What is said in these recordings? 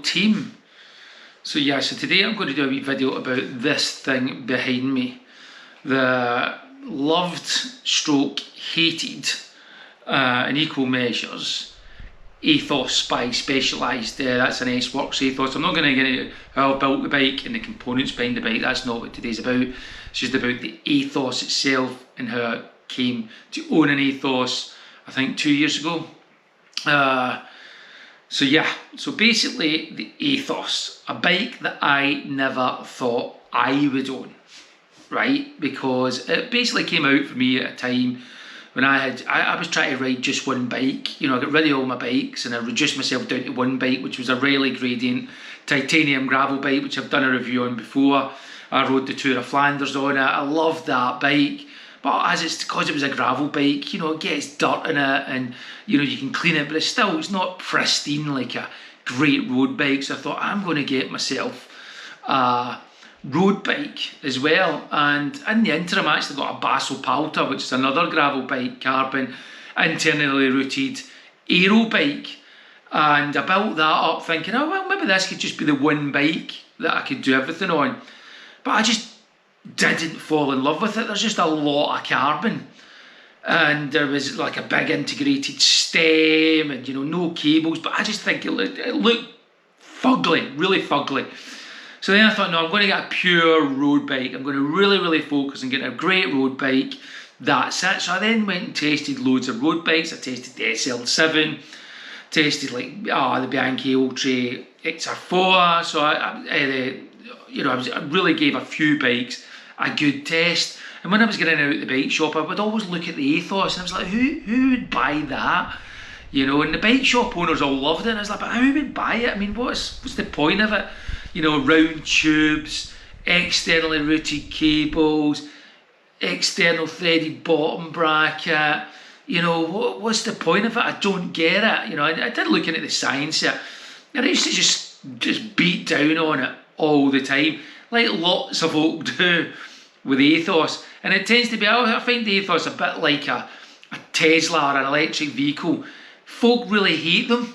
team. So yeah, so today I'm going to do a wee video about this thing behind me. The loved stroke hated in equal measures Aethos by Specialized. That's an S-Works Aethos. I'm not going to get into how I built the bike and the components behind the bike. That's not what today's about. It's just about the Aethos itself and how I came to own an Aethos, I think 2 years ago. So yeah, so basically the Aethos, a bike that I never thought I would own, right? Because it basically came out for me at a time when I was trying to ride just one bike. You know, I got rid of all my bikes and I reduced myself down to one bike, which was a Raleigh Gradient titanium gravel bike, which I've done a review on before. I rode the Tour of Flanders on it. I loved that bike. But because it was a gravel bike, you know, it gets dirt in it and, you know, you can clean it, but it's not pristine like a great road bike. So I thought, I'm going to get myself a road bike as well. And in the interim, I actually got a Basso Palta, which is another gravel bike, carbon, internally rooted aero bike. And I built that up thinking, oh, well, maybe this could just be the one bike that I could do everything on. But I just didn't fall in love with it. There's just a lot of carbon, and there was like a big integrated stem and, you know, no cables, but I just think it looked fugly, really fugly. So then I thought, no, I'm going to get a pure road bike. I'm going to really focus on getting a great road bike. That's it. So I then went and tested loads of road bikes. I tested the SL7, tested like the Bianchi Ultra XR4. So I really gave a few bikes a good test. And when I was getting out of the bike shop, I would always look at the Aethos and I was like, who would buy that? You know, and the bike shop owners all loved it. And I was like, but who would buy it? I mean, what's the point of it? You know, round tubes, externally routed cables, external threaded bottom bracket. You know, what's the point of it? I don't get it. You know, I did look into the science here, and I used to just beat down on it all the time, like lots of folk do with the Aethos. And it tends to be, I find the Aethos a bit like a Tesla or an electric vehicle. Folk really hate them,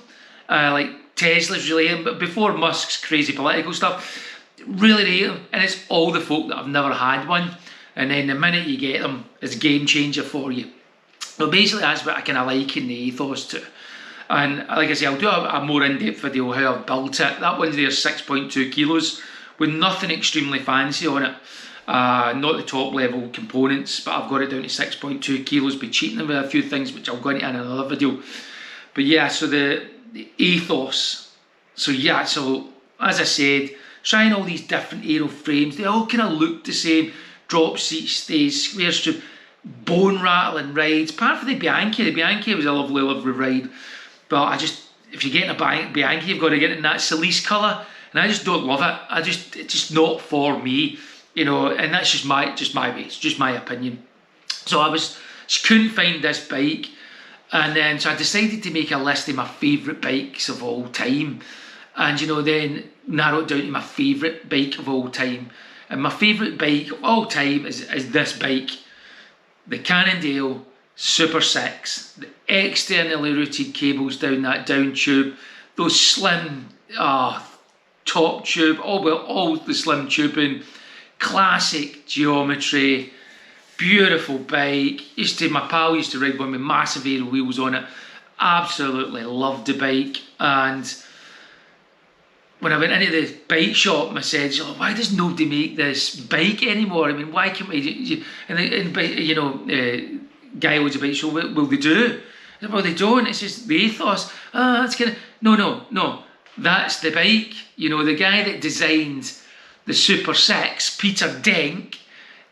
like Teslas really hate them, but before Musk's crazy political stuff, really hate them. And it's all the folk that have never had one, and then the minute you get them, it's a game changer for you. So basically that's what I kind of like in the Aethos too. And like I say, I'll do a more in-depth video of how I've built it. That one's there 6.2 kilos with nothing extremely fancy on it. Not the top level components, but I've got it down to 6.2 kilos by cheating them with a few things, which I'll go into in another video. But yeah, so the Aethos. So yeah, so as I said, trying all these different aero frames, they all kind of look the same. Drop seat stays, square strip, bone rattling rides. Apart from the Bianchi was a lovely ride. But if you're getting a Bianchi, you've got to get it in that Celice colour, and I just don't love it. It's just not for me, you know. And that's just my way. It's just my opinion. So I just couldn't find this bike, and then so I decided to make a list of my favourite bikes of all time, and you know, then narrow it down to my favourite bike of all time. And my favourite bike of all time is this bike, the Cannondale SuperSix, the externally routed cables down that down tube, those slim top tube, all the slim tubing, classic geometry, beautiful bike. My pal used to ride one with massive aero wheels on it. Absolutely loved the bike. And when I went into the bike shop, I said, oh, why does nobody make this bike anymore? I mean, why can't we? And you know, guy owns a bike shop, what will they do? I said, well, they don't. It's just the Aethos. That's kind of no. That's the bike. You know, the guy that designed the SuperSix, Peter Denk,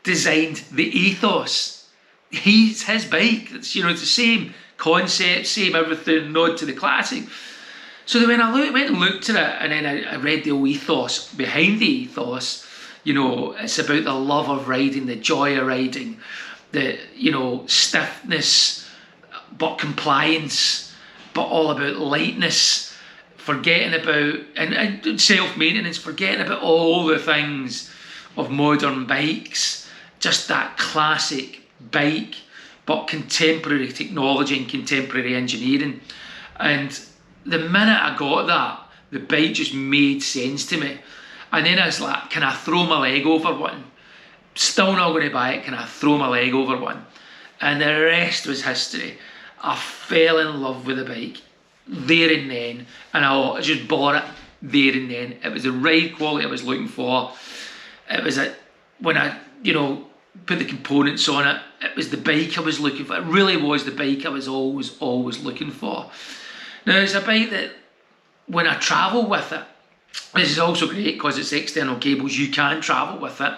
designed the Aethos. His bike. It's, you know, it's the same concept, same everything, nod to the classic. So then when I went and looked at it, and then I read the whole ethos behind the Aethos. You know, it's about the love of riding, the joy of riding, the, you know, stiffness, but compliance, but all about lightness, forgetting about, and self-maintenance, forgetting about all the things of modern bikes, just that classic bike, but contemporary technology and contemporary engineering. And the minute I got that, The bike just made sense to me. And then I was like, can I throw my leg over one? Still not going to buy it, can I throw my leg over one? And the rest was history. I fell in love with the bike there and then, and I just bought it there and then. It was the ride quality I was looking for. It was when I, put the components on it, it was the bike I was looking for. It really was the bike I was always looking for. Now, it's a bike that when I travel with it, this is also great because it's external cables, you can travel with it.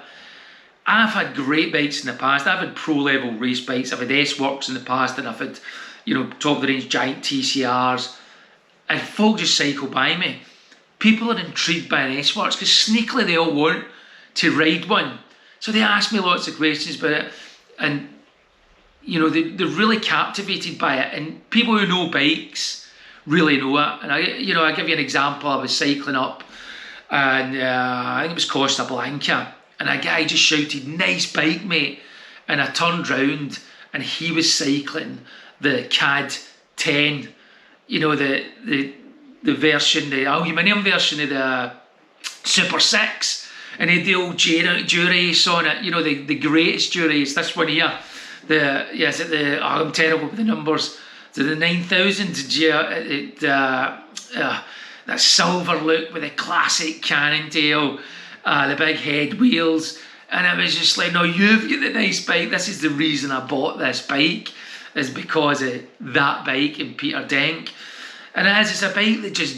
I've had great bikes in the past. I've had pro level race bikes. I've had S-Works in the past, and I've had, top of the range giant TCRs. And folk just cycle by me. People are intrigued by an S-Works because sneakily they all want to ride one. So they ask me lots of questions about it, and they're really captivated by it. And people who know bikes really know it. And I give you an example. I was cycling up, and I think it was Costa Blanca. And a guy just shouted, "Nice bike, mate." And I turned round and he was cycling the CAD 10, the version, the aluminium version of the SuperSix. And he had the old Durace on it, the greatest Durace, this one here. I'm terrible with the numbers. So the 9000, that silver look with the classic Cannondale. The big head wheels, and I was just like, no, you've got the nice bike. This is the reason I bought this bike, is because of that bike and Peter Denk. And it's a bike that just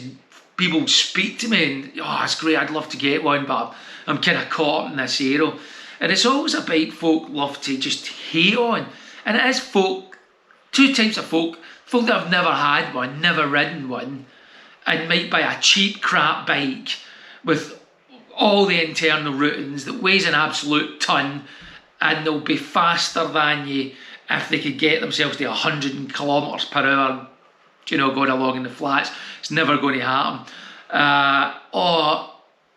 people speak to me and, oh, it's great, I'd love to get one, but I'm kind of caught up in this aero. And it's always a bike folk love to just hate on. And it is folk, two types of folk that have never had one, never ridden one, and might buy a cheap crap bike with all the internal routings that weighs an absolute ton, and they'll be faster than you if they could get themselves to 100 kilometres per hour, going along in the flats. It's never going to happen. Or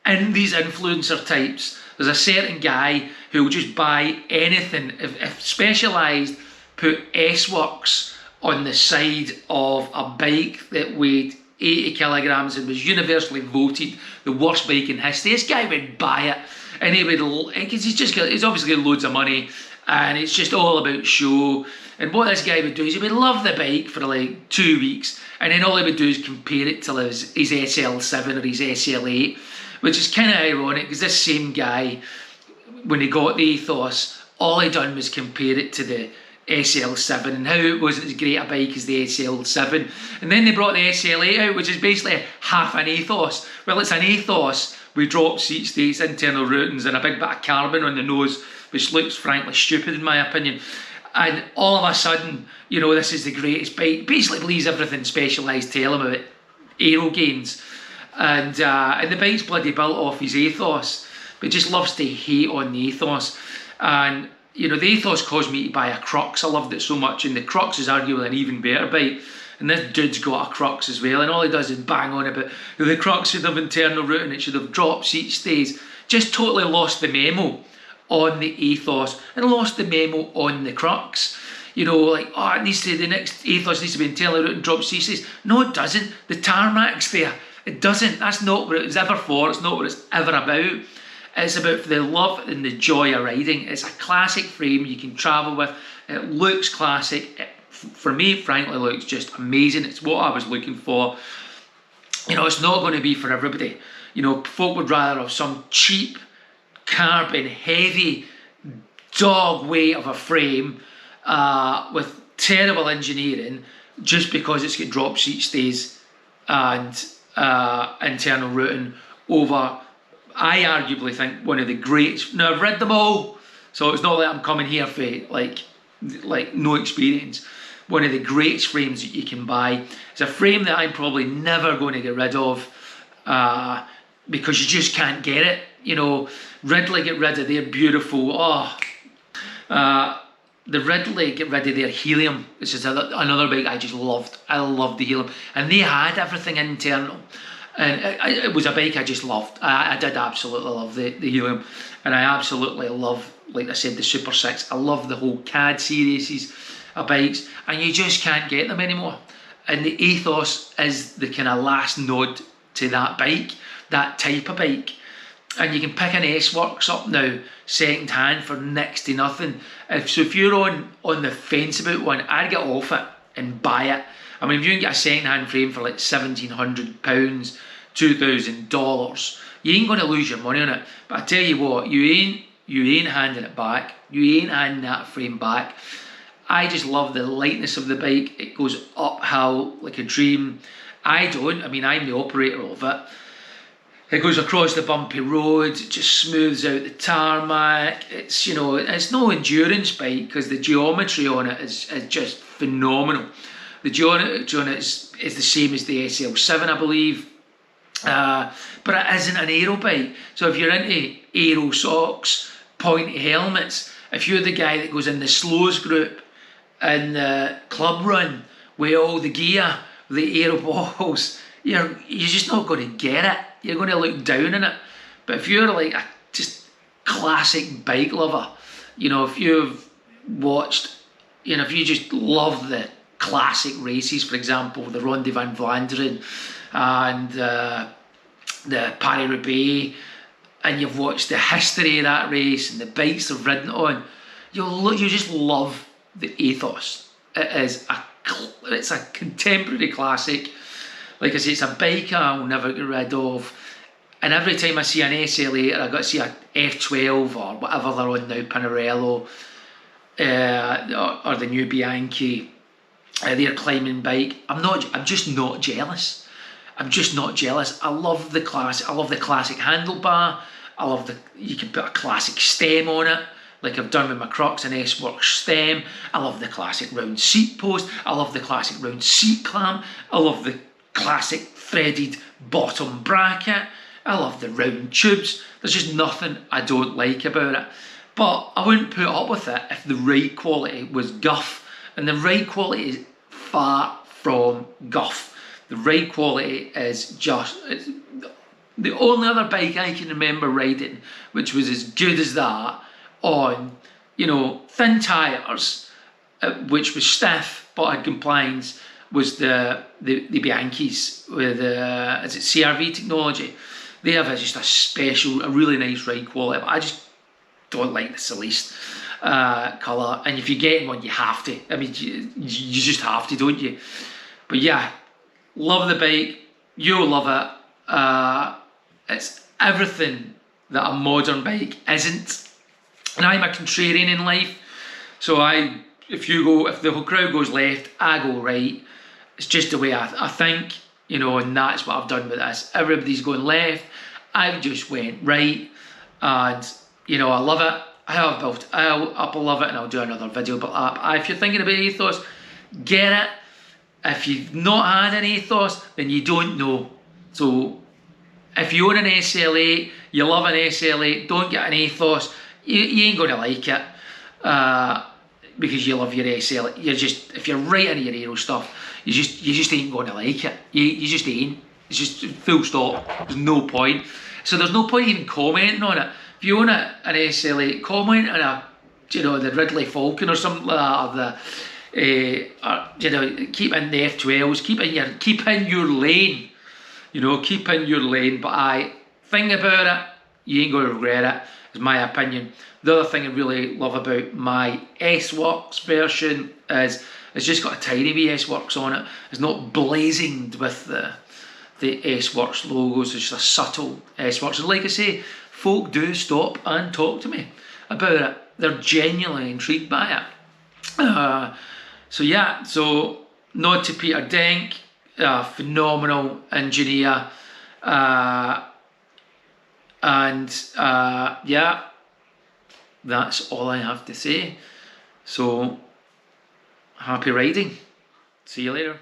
in these influencer types, there's a certain guy who will just buy anything. If Specialized put S-Works on the side of a bike that weighed 80 kilograms and was universally voted the worst bike in history, this guy would buy it, and he would, because he's obviously got loads of money, and it's just all about show. And what this guy would do is he would love the bike for like 2 weeks, and then all he would do is compare it to his SL7 or his SL8, which is kind of ironic because this same guy, when he got the Ethos, all he done was compare it to the SL7 and how it wasn't as great a bike as the SL7. And then they brought the SL8 out, which is basically half an Ethos. Well, it's an Ethos with drop seat states, internal routings, and a big bit of carbon on the nose, which looks frankly stupid in my opinion. And all of a sudden, this is the greatest bike. Basically believes everything Specialized tell him about aero gains. And the bike's bloody built off his Ethos, but just loves to hate on the Ethos. And the Ethos caused me to buy a Crux. I loved it so much, and the Crux is arguably an even better bike. And this dude's got a Crux as well, and all he does is bang on about the Crux should have internal routing, it should have drop seat stays. Just totally lost the memo on the Ethos and lost the memo on the Crux. The next Ethos needs to be internal routing, drop seat stays. No, it doesn't. The tarmac's there. It doesn't. That's not what it was ever for. It's not what it's ever about. It's about the love and the joy of riding. It's a classic frame you can travel with. It looks classic. For me, frankly, looks just amazing. It's what I was looking for. It's not going to be for everybody. Folk would rather have some cheap, carbon, heavy dog weight of a frame with terrible engineering just because it's got drop seat stays and internal routing over, I arguably think, one of the greatest. Now, I've read them all, so it's not like I'm coming here for like no experience. One of the greatest frames that you can buy. It's a frame that I'm probably never going to get rid of because you just can't get it. Ridley get rid of their beautiful, the Ridley get rid of their helium, which is another bike I just loved. I loved the helium, and they had everything internal. And it was a bike I just loved. I did absolutely love the helium, and I absolutely love, like I said, the SuperSix. I love the whole CAD series of bikes, and you just can't get them anymore. And the Aethos is the kind of last nod to that bike, that type of bike. And you can pick an S-Works up now, second hand, for next to nothing. If you're on the fence about one, I'd get off it and buy it. I mean, if you can get a second hand frame for like £1,700, $2,000, you ain't going to lose your money on it. But I tell you what, you ain't handing it back. You ain't handing that frame back. I just love the lightness of the bike. It goes uphill like a dream. I don't. I mean, I'm the operator of it. It goes across the bumpy road. It just smooths out the tarmac. It's, you know, it's no endurance bike because the geometry on it is just phenomenal. The geometry on it is the same as the SL7, I believe. But it isn't an aero bike. So if you're into aero socks, pointy helmets, if you're the guy that goes in the slows group in the club run with all the gear, the aero balls, you're just not going to get it. You're going to look down on it. But if you're like a just classic bike lover, you know, if you've watched, you know, if you just love the classic races, for example, the Ronde van Vlaanderen and the Paris-Roubaix, and you've watched the history of that race and the bikes they've ridden on, you just love the Aethos. It's a contemporary classic. Like I say, it's a bike I'll never get rid of. And every time I see an SL8, I got to see a F12 or whatever they're on now, Pinarello, or the new Bianchi, their climbing bike. I'm just not jealous. I'm just not jealous. I love the classic. I love the classic handlebar. You can put a classic stem on it, like I've done with my Crocs, an S-Works stem. I love the classic round seat post. I love the classic round seat clamp. I love the classic threaded bottom bracket. I love the round tubes. There's just nothing I don't like about it. But I wouldn't put up with it if the ride quality was guff. And the ride quality is far from guff. The ride quality is just... the only other bike I can remember riding which was as good as that on, you know, thin tyres, which was stiff but had compliance, was the Bianchis with is it CRV technology. They have just a really nice ride quality, but I just don't like the Celeste colour. And if you're getting one, you have to. I mean, you just have to, don't you? But yeah, love the bike. You'll love it. It's everything that a modern bike isn't. And I'm a contrarian in life, so if the whole crowd goes left, I go right. It's just the way I think, you know, and that's what I've done with this. Everybody's going left, I've just went right, and you know, I love it. I love it, and I'll do another video about that. If you're thinking about Aethos, get it. If you've not had an Aethos, then you don't know. So if you own an SL8, you love an SL8, don't get an Aethos. You ain't going to like it because you love your SL8. If you're right into your aero stuff, you just ain't going to like it. You just ain't. It's just full stop. There's no point. So there's no point even commenting on it. If you own an SL8, comment on the Ridley Falcon or something like that, or keep in the F12s, keep in your lane. You know, keep in your lane. But I think about it, you ain't going to regret it, is my opinion. The other thing I really love about my S-Works version is it's just got a tiny wee S-Works on it. It's not blazoned with the S-Works logos. It's just a subtle S-Works. And like I say, folk do stop and talk to me about it. They're genuinely intrigued by it. So yeah, so nod to Peter Denk, phenomenal engineer. Yeah, that's all I have to say. So happy riding. See you later.